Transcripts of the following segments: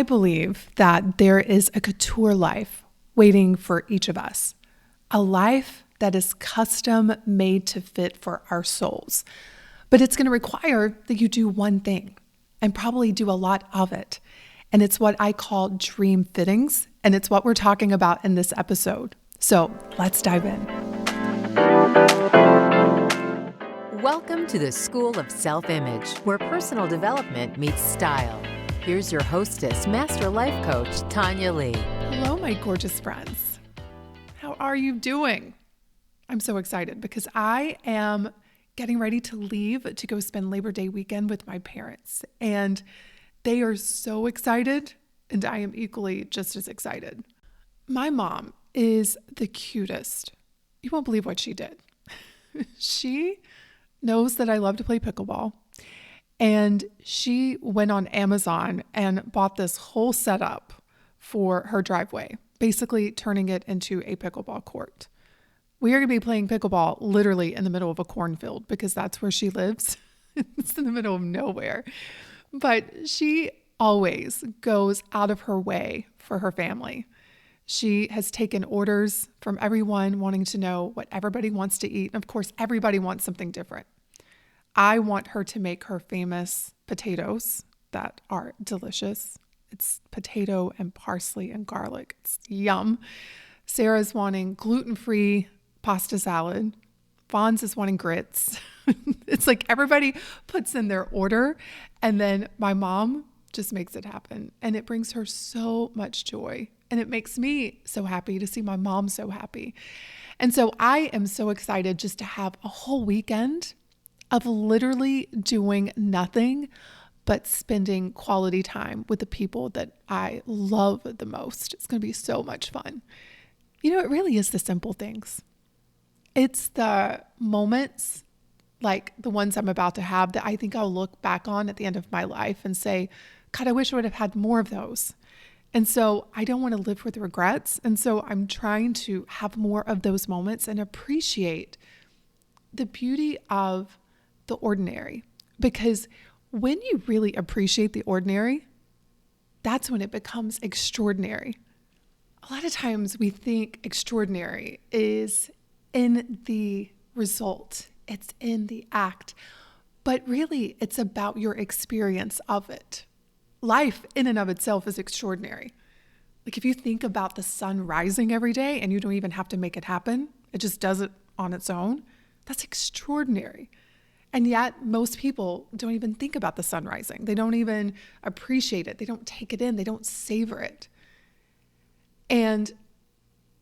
I believe that there is a couture life waiting for each of us, a life that is custom made to fit for our souls. But it's going to require that you do one thing and probably do a lot of it. And it's what I call dream fittings. And it's what we're talking about in this episode. So let's dive in. Welcome to the School of Self-Image, where personal development meets style. Here's your hostess, Master Life Coach, Tonya Leigh. Hello, my gorgeous friends. How are you doing? I'm so excited because I am getting ready to leave to go spend Labor Day weekend with my parents. And they are so excited, and I am equally just as excited. My mom is the cutest. You won't believe what she did. She knows that I love to play pickleball. And she went on Amazon and bought this whole setup for her driveway, basically turning it into a pickleball court. We are going to be playing pickleball literally in the middle of a cornfield because that's where she lives. It's in the middle of nowhere. But she always goes out of her way for her family. She has taken orders from everyone wanting to know what everybody wants to eat. And of course, everybody wants something different. I want her to make her famous potatoes that are delicious. It's potato and parsley and garlic. It's yum. Sarah's wanting gluten-free pasta salad. Vaughn's is wanting grits. It's like everybody puts in their order, and then my mom just makes it happen. And it brings her so much joy. And it makes me so happy to see my mom so happy. And so I am so excited just to have a whole weekend of literally doing nothing but spending quality time with the people that I love the most. It's going to be so much fun. You know, it really is the simple things. It's the moments like the ones I'm about to have that I think I'll look back on at the end of my life and say, God, I wish I would have had more of those. And so I don't want to live with regrets. And so I'm trying to have more of those moments and appreciate the beauty of the ordinary. Because when you really appreciate the ordinary, that's when it becomes extraordinary. A lot of times we think extraordinary is in the result. It's in the act. But really, it's about your experience of it. Life in and of itself is extraordinary. Like if you think about the sun rising every day and you don't even have to make it happen, it just does it on its own, that's extraordinary. And yet most people don't even think about the sun rising. They don't even appreciate it. They don't take it in. They don't savor it. And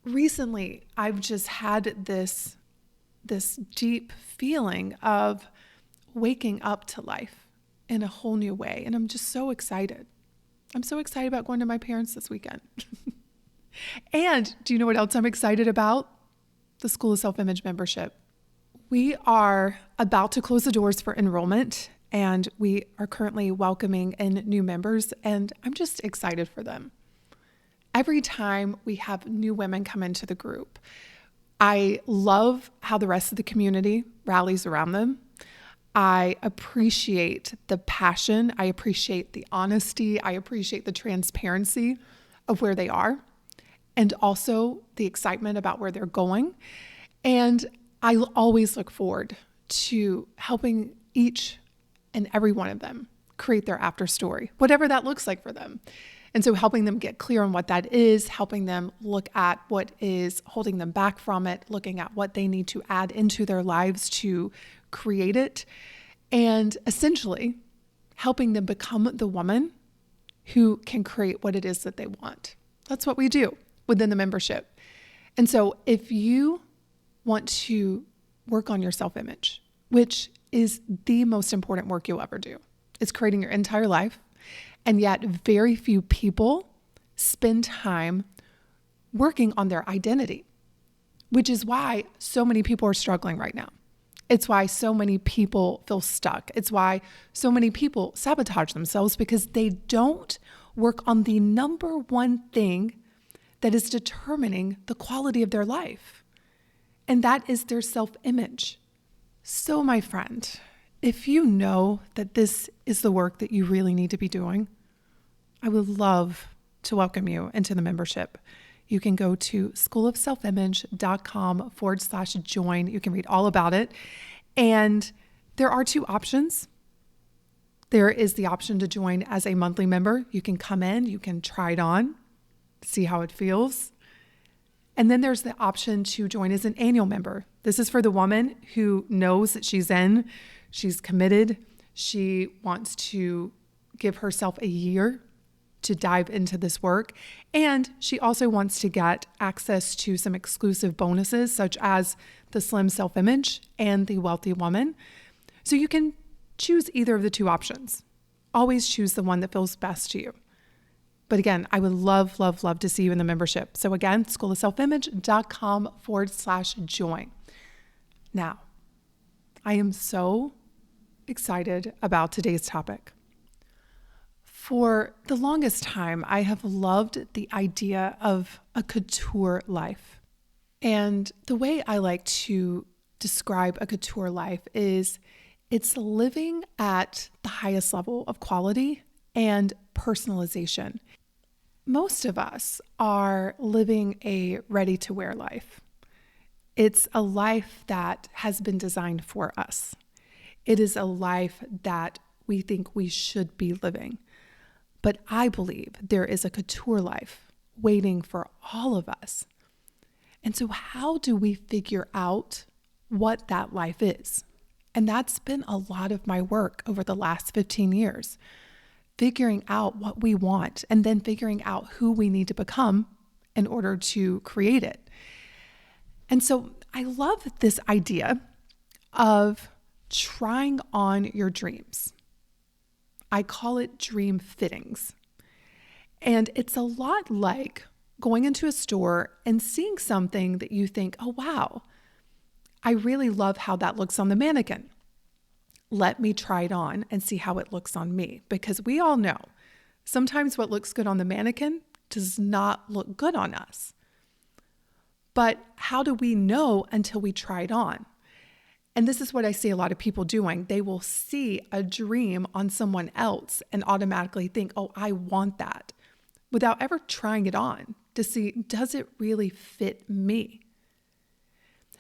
recently I've just had this deep feeling of waking up to life in a whole new way. And I'm just so excited. I'm so excited about going to my parents this weekend. And do you know what else I'm excited about? The School of Self-Image membership. We are about to close the doors for enrollment, and we are currently welcoming in new members, and I'm just excited for them. Every time we have new women come into the group, I love how the rest of the community rallies around them. I appreciate the passion. I appreciate the honesty. I appreciate the transparency of where they are, and also the excitement about where they're going. And I always look forward to helping each and every one of them create their after story, whatever that looks like for them. And so helping them get clear on what that is, helping them look at what is holding them back from it, looking at what they need to add into their lives to create it, and essentially helping them become the woman who can create what it is that they want. That's what we do within the membership. And so if you want to work on your self-image, which is the most important work you'll ever do. It's creating your entire life. And yet very few people spend time working on their identity, which is why so many people are struggling right now. It's why so many people feel stuck. It's why so many people sabotage themselves because they don't work on the number one thing that is determining the quality of their life. And that is their self-image. So my friend, if you know that this is the work that you really need to be doing, I would love to welcome you into the membership. You can go to schoolofselfimage.com/join. You can read all about it. And there are two options. There is the option to join as a monthly member. You can come in, you can try it on, see how it feels. And then there's the option to join as an annual member. This is for the woman who knows that she's in, she's committed, she wants to give herself a year to dive into this work. And she also wants to get access to some exclusive bonuses, such as the Slim Self-Image and the Wealthy Woman. So you can choose either of the two options. Always choose the one that feels best to you. But again, I would love, love, love to see you in the membership. So again, schoolofselfimage.com/join. Now, I am so excited about today's topic. For the longest time, I have loved the idea of a couture life. And the way I like to describe a couture life is it's living at the highest level of quality and personalization. Most of us are living a ready-to-wear life. It's a life that has been designed for us. It is a life that we think we should be living. But I believe there is a couture life waiting for all of us. And so how do we figure out what that life is? And that's been a lot of my work over the last 15 years. Figuring out what we want and then figuring out who we need to become in order to create it. And so I love this idea of trying on your dreams. I call it dream fittings. And it's a lot like going into a store and seeing something that you think, oh, wow, I really love how that looks on the mannequin. Let me try it on and see how it looks on me. Because we all know sometimes what looks good on the mannequin does not look good on us. But how do we know until we try it on? And this is what I see a lot of people doing. They will see a dream on someone else and automatically think, oh, I want that, without ever trying it on to see, does it really fit me?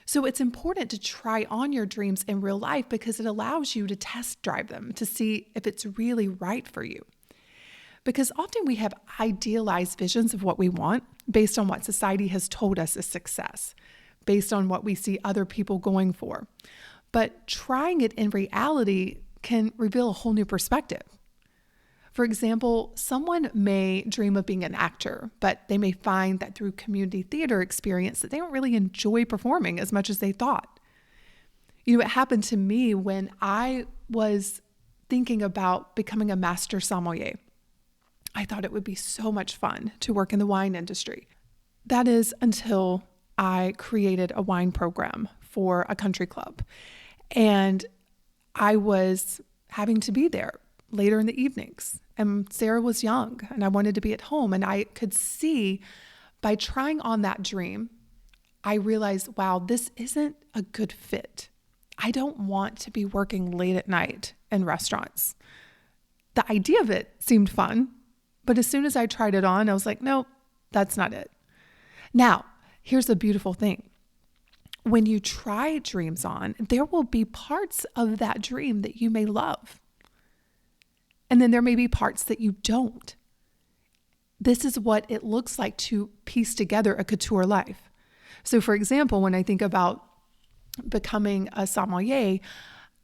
So it's important to try on your dreams in real life because it allows you to test drive them to see if it's really right for you. Because often we have idealized visions of what we want based on what society has told us is success, based on what we see other people going for. But trying it in reality can reveal a whole new perspective. For example, someone may dream of being an actor, but they may find that through community theater experience that they don't really enjoy performing as much as they thought. It happened to me when I was thinking about becoming a master sommelier. I thought it would be so much fun to work in the wine industry. That is until I created a wine program for a country club. And I was having to be there later in the evenings. And Sarah was young and I wanted to be at home. And I could see by trying on that dream, I realized, wow, this isn't a good fit. I don't want to be working late at night in restaurants. The idea of it seemed fun, but as soon as I tried it on, I was like, no, that's not it. Now, here's the beautiful thing. When you try dreams on, there will be parts of that dream that you may love. And then there may be parts that you don't. This is what it looks like to piece together a couture life. So for example, when I think about becoming a sommelier,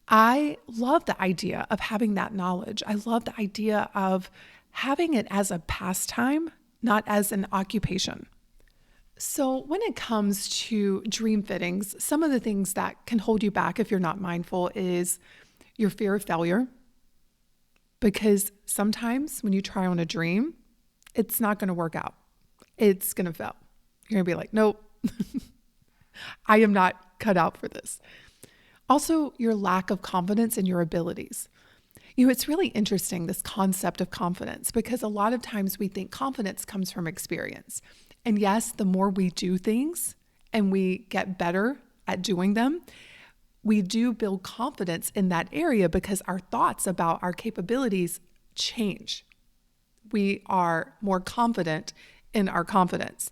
I love the idea of having that knowledge. I love the idea of having it as a pastime, not as an occupation. So when it comes to dream fittings, some of the things that can hold you back if you're not mindful is your fear of failure. Because sometimes when you try on a dream, it's not going to work out. It's going to fail. You're going to be like, nope, I am not cut out for this. Also, your lack of confidence in your abilities. It's really interesting, this concept of confidence, because a lot of times we think confidence comes from experience. And yes, the more we do things and we get better at doing them, we do build confidence in that area because our thoughts about our capabilities change. we are more confident in our confidence.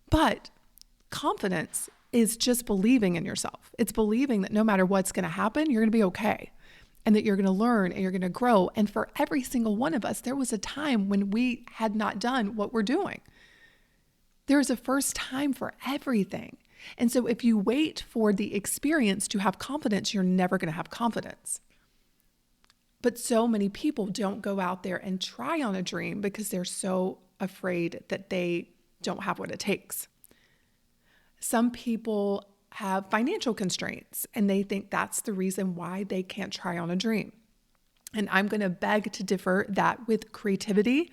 But confidence is just believing in yourself. It's believing that no matter what's going to happen, you're going to be okay, and that you're going to learn and you're going to grow. And for every single one of us, there was a time when we had not done what we're doing. There is a first time for everything. And so if you wait for the experience to have confidence, you're never going to have confidence. But so many people don't go out there and try on a dream because they're so afraid that they don't have what it takes. Some people have financial constraints and they think that's the reason why they can't try on a dream. And I'm going to beg to differ that with creativity,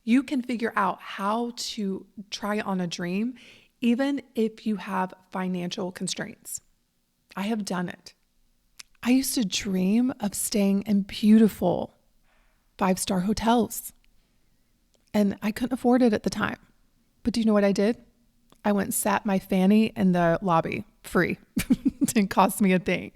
you can figure out how to try on a dream even if you have financial constraints. I have done it. I used to dream of staying in beautiful 5-star hotels, and I couldn't afford it at the time. But do you know what I did? I went and sat my fanny in the lobby free. It didn't cost me a thing.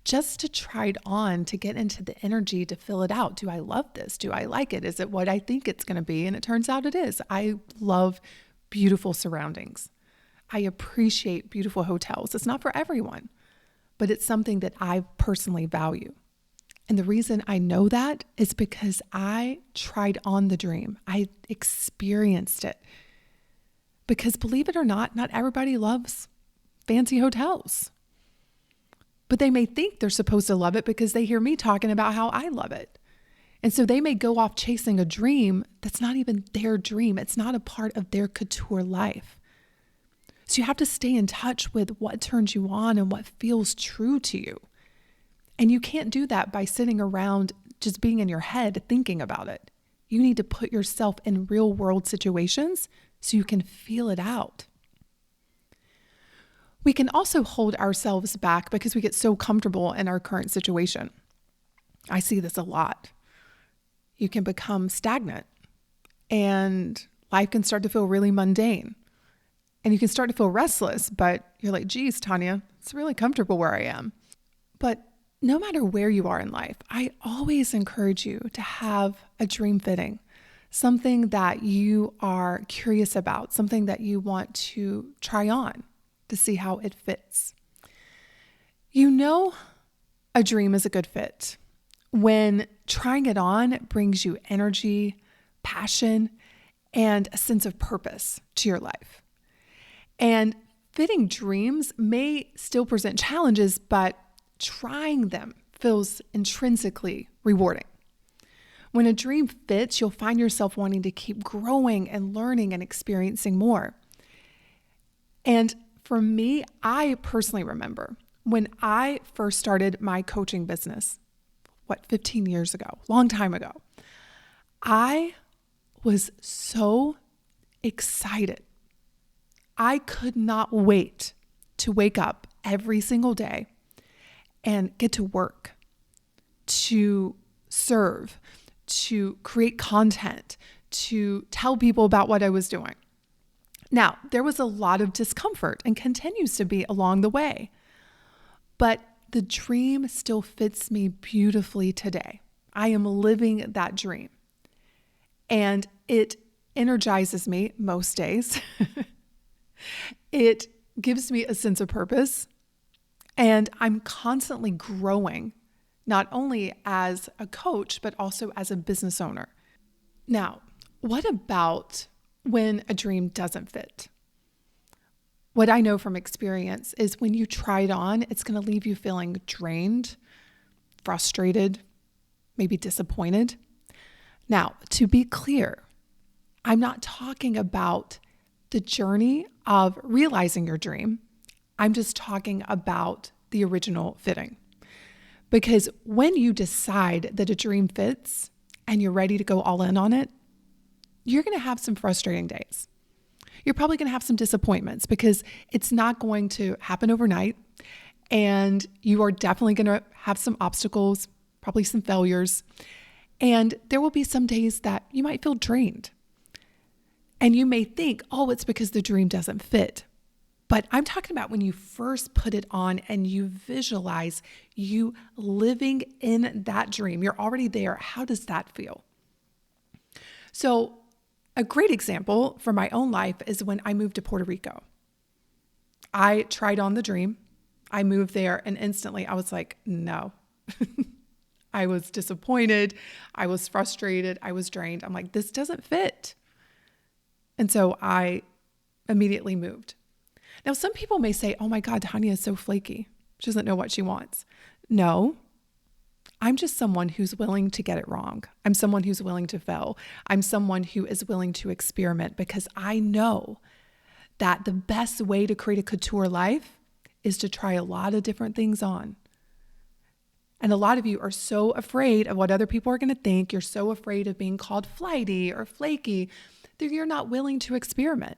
Just to try it on, to get into the energy, to fill it out. Do I love this? Do I like it? Is it what I think it's going to be? And it turns out it is. I love beautiful surroundings. I appreciate beautiful hotels. It's not for everyone, but it's something that I personally value. And the reason I know that is because I tried on the dream. I experienced it. Because believe it or not everybody loves fancy hotels. But they may think they're supposed to love it because they hear me talking about how I love it. And so they may go off chasing a dream that's not even their dream. It's not a part of their couture life. So you have to stay in touch with what turns you on and what feels true to you. And you can't do that by sitting around just being in your head thinking about it. You need to put yourself in real world situations so you can feel it out. We can also hold ourselves back because we get so comfortable in our current situation. I see this a lot. You can become stagnant and life can start to feel really mundane. And you can start to feel restless, but you're like, geez, Tonya, it's really comfortable where I am. But no matter where you are in life, I always encourage you to have a dream fitting, something that you are curious about, something that you want to try on to see how it fits. You know, a dream is a good fit when trying it on brings you energy, passion, and a sense of purpose to your life. And fitting dreams may still present challenges, but trying them feels intrinsically rewarding. When a dream fits, you'll find yourself wanting to keep growing and learning and experiencing more. And for me, I personally remember when I first started my coaching business, 15 years ago, long time ago, I was so excited. I could not wait to wake up every single day and get to work, to serve, to create content, to tell people about what I was doing. Now, there was a lot of discomfort and continues to be along the way, but the dream still fits me beautifully today. I am living that dream, and it energizes me most days. It gives me a sense of purpose, and I'm constantly growing, not only as a coach, but also as a business owner. Now, what about when a dream doesn't fit? What I know from experience is when you try it on, it's going to leave you feeling drained, frustrated, maybe disappointed. Now, to be clear, I'm not talking about the journey of realizing your dream. I'm just talking about the original fitting. Because when you decide that a dream fits and you're ready to go all in on it, you're going to have some frustrating days. You're probably going to have some disappointments because it's not going to happen overnight. And you are definitely going to have some obstacles, probably some failures. And there will be some days that you might feel drained. And you may think, oh, it's because the dream doesn't fit. But I'm talking about when you first put it on and you visualize you living in that dream. You're already there. How does that feel? So a great example from my own life is when I moved to Puerto Rico. I tried on the dream. I moved there and instantly I was like, no. I was disappointed. I was frustrated. I was drained. I'm like, this doesn't fit. And so I immediately moved. Now, some people may say, oh my God, Tonya is so flaky. She doesn't know what she wants. No, I'm just someone who's willing to get it wrong. I'm someone who's willing to fail. I'm someone who is willing to experiment because I know that the best way to create a couture life is to try a lot of different things on. And a lot of you are so afraid of what other people are going to think. You're so afraid of being called flighty or flaky that you're not willing to experiment.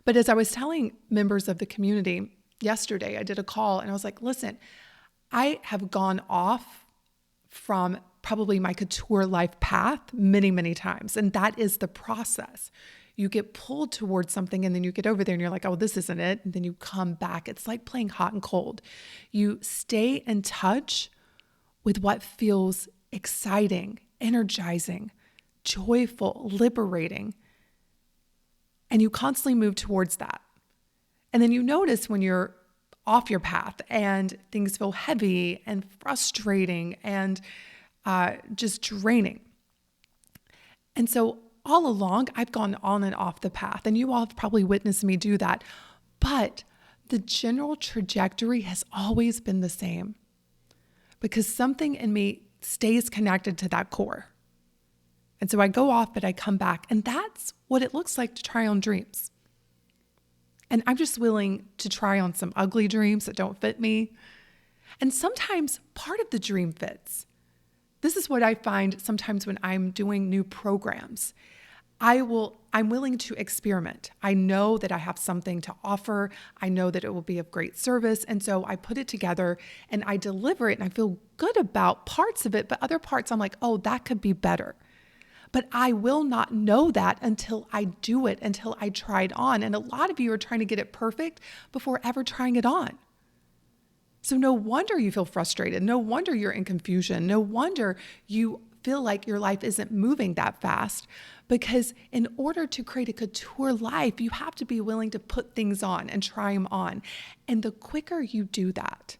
But as I was telling members of the community yesterday, I did a call and I was like, listen, I have gone off from probably my couture life path many, many times. And that is the process. You get pulled towards something and then you get over there and you're like, oh, this isn't it. And then you come back. It's like playing hot and cold. You stay in touch with what feels exciting, energizing, joyful, liberating. And you constantly move towards that. And then you notice when you're off your path and things feel heavy and frustrating and just draining. And so all along, I've gone on and off the path, and you all have probably witnessed me do that. But the general trajectory has always been the same because something in me stays connected to that core. And so I go off, but I come back. And that's what it looks like to try on dreams. And I'm just willing to try on some ugly dreams that don't fit me. And sometimes part of the dream fits. This is what I find sometimes when I'm doing new programs. I'm willing to experiment. I know that I have something to offer. I know that it will be of great service. And so I put it together and I deliver it and I feel good about parts of it, but other parts I'm like, oh, that could be better. But I will not know that until I do it, until I try it on. And a lot of you are trying to get it perfect before ever trying it on. So no wonder you feel frustrated. No wonder you're in confusion. No wonder you feel like your life isn't moving that fast. Because in order to create a couture life, you have to be willing to put things on and try them on. And the quicker you do that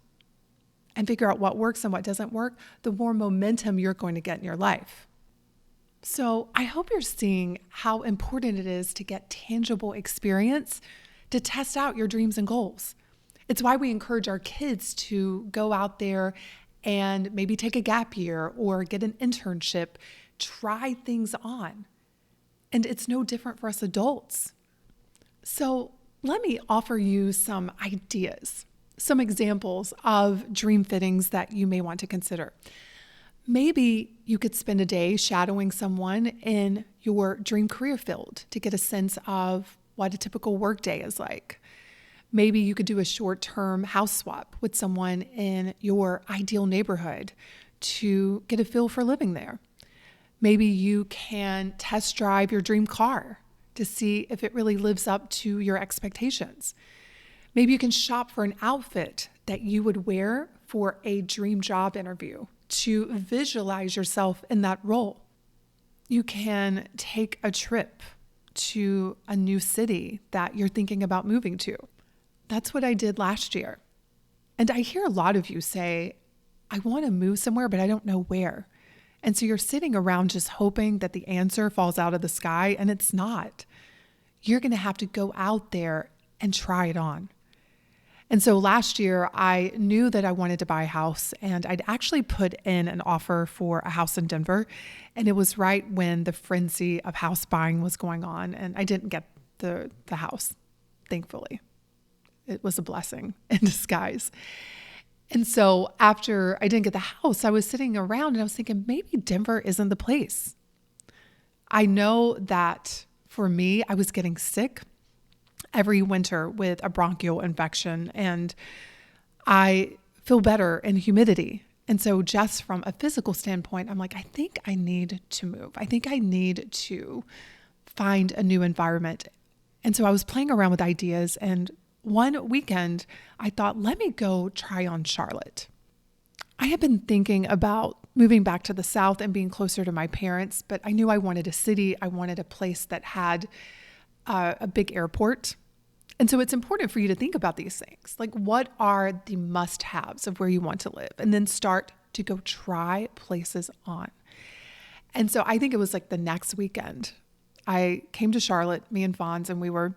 and figure out what works and what doesn't work, the more momentum you're going to get in your life. So I hope you're seeing how important it is to get tangible experience to test out your dreams and goals. It's why we encourage our kids to go out there and maybe take a gap year or get an internship, try things on. And it's no different for us adults. So let me offer you some ideas, some examples of dream fittings that you may want to consider. Maybe you could spend a day shadowing someone in your dream career field to get a sense of what a typical workday is like. Maybe you could do a short-term house swap with someone in your ideal neighborhood to get a feel for living there. Maybe you can test drive your dream car to see if it really lives up to your expectations. Maybe you can shop for an outfit that you would wear for a dream job interview to visualize yourself in that role. You can take a trip to a new city that you're thinking about moving to. That's what I did last year. And I hear a lot of you say, I want to move somewhere, but I don't know where. And so you're sitting around just hoping that the answer falls out of the sky, and it's not. You're going to have to go out there and try it on. And so last year, I knew that I wanted to buy a house, and I'd actually put in an offer for a house in Denver. And it was right when the frenzy of house buying was going on, and I didn't get the house, thankfully. It was a blessing in disguise. And so after I didn't get the house, I was sitting around and I was thinking, maybe Denver isn't the place. I know that for me, I was getting sick every winter with a bronchial infection, and I feel better in humidity. And so just from a physical standpoint, I'm like, I think I need to move. I think I need to find a new environment. And so I was playing around with ideas, and one weekend I thought, let me go try on Charlotte. I had been thinking about moving back to the South and being closer to my parents, but I knew I wanted a city. I wanted a place that had a big airport. And so it's important for you to think about these things. Like, what are the must-haves of where you want to live? And then start to go try places on. And so I think it was like the next weekend, I came to Charlotte, me and Fonz, and we were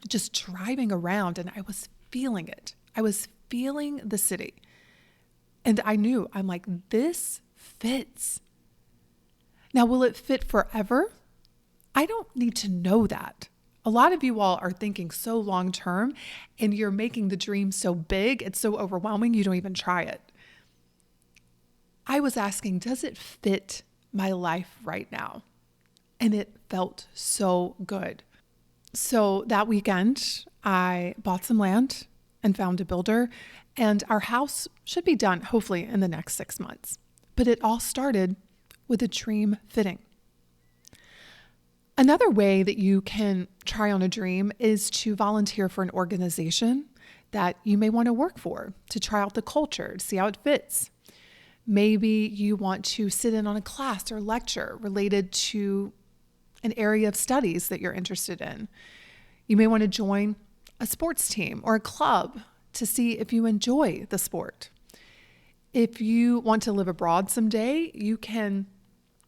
just driving around, and I was feeling it. I was feeling the city. And I knew, I'm like, this fits. Now, will it fit forever? I don't need to know that. A lot of you all are thinking so long term, and you're making the dream so big, it's so overwhelming, you don't even try it. I was asking, does it fit my life right now? And it felt so good. So that weekend, I bought some land and found a builder, and our house should be done hopefully in the next 6 months. But it all started with a dream fitting. Another way that you can try on a dream is to volunteer for an organization that you may want to work for, to try out the culture, to see how it fits. Maybe you want to sit in on a class or lecture related to an area of studies that you're interested in. You may want to join a sports team or a club to see if you enjoy the sport. If you want to live abroad someday, you can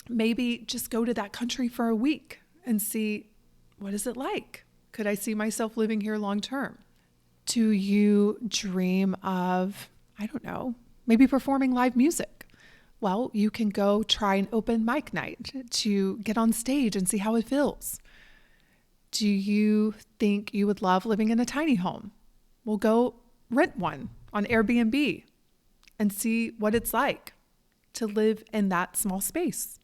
maybe just go to that country for a week and see, what is it like? Could I see myself living here long term? Do you dream of, I don't know, maybe performing live music? Well, you can go try an open mic night to get on stage and see how it feels. Do you think you would love living in a tiny home? Well, go rent one on Airbnb and see what it's like to live in that small space.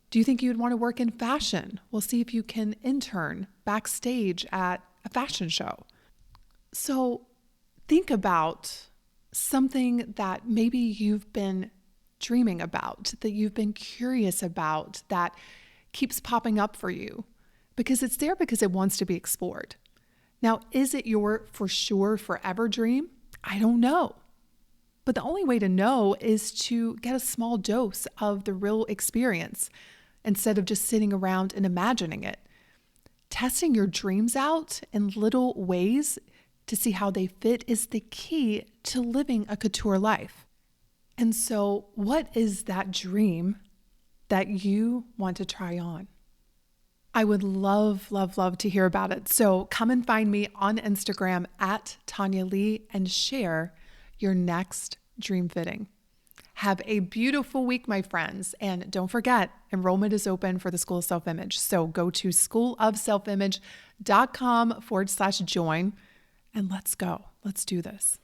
Do you think you'd want to work in fashion? We'll see if you can intern backstage at a fashion show. So think about something that maybe you've been dreaming about, that you've been curious about, that keeps popping up for you because it's there because it wants to be explored. Now, is it your for sure forever dream? I don't know. But the only way to know is to get a small dose of the real experience instead of just sitting around and imagining it. Testing your dreams out in little ways to see how they fit is the key to living a couture life. And so, what is that dream that you want to try on? I would love, love, love to hear about it. So come and find me on Instagram at Tonya Leigh and share your next dream fitting. Have a beautiful week, my friends. And don't forget, enrollment is open for the School of Self-Image. So go to schoolofselfimage.com/join and let's go. Let's do this.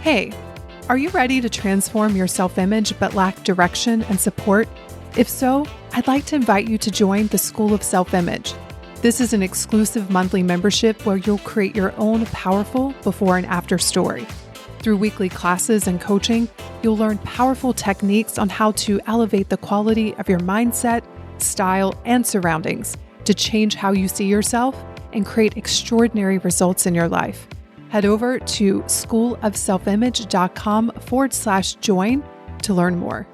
Hey, are you ready to transform your self-image but lack direction and support? If so, I'd like to invite you to join the School of Self-Image. This is an exclusive monthly membership where you'll create your own powerful before and after story. Through weekly classes and coaching, you'll learn powerful techniques on how to elevate the quality of your mindset, style, and surroundings to change how you see yourself and create extraordinary results in your life. Head over to schoolofselfimage.com/join to learn more.